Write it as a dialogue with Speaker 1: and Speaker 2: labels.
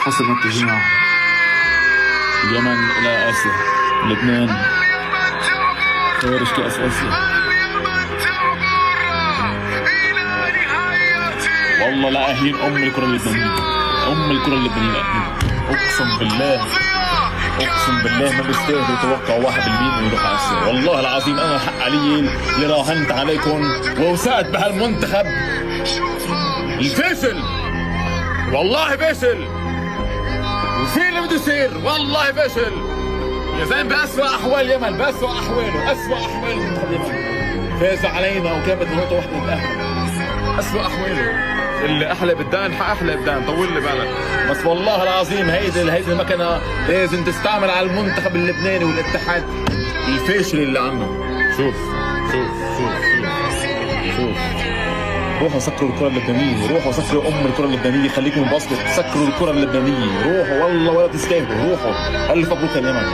Speaker 1: حسب ما اتجهنا. اليمن إلى آسيا، لبنان خارج كأس آسيا. والله لا أهين أم الكرة اللبنانية، أم الكرة اللبنانية أقسم بالله، أقسم بالله ما بيستاهلوا يتوقعوا 1% إنه يروح على آسيا. والله العظيم أنا الحق علي اللي راهنت عليكم ووثقت بهالمنتخب الفاشل. والله فاشل، وفي اللي بده يصير والله فاشل يا زلمه. بأسوأ أحوال اليمن، بأسوأ أحواله، أسوأ أحوال المنتخب اليمن فاز علينا وكانت نقطة واحدة نتأهل. أسوأ أحواله اللي أحلى بالدان حق أحلى بالدان، طول لي بالك. بس والله العظيم هيدي المكنة لازم تستعمل على المنتخب اللبناني والاتحاد الفاشل اللي عنده. شوف شوف شوف شوف شوف، روحوا سكروا الكرة اللبنانية، روحوا سكروا أم الكرة اللبنانية، خليكم انبسطوا، سكروا الكرة اللبنانية، روحوا والله ولا تستاهلوا، روحوا. ألف مبروك اليمن.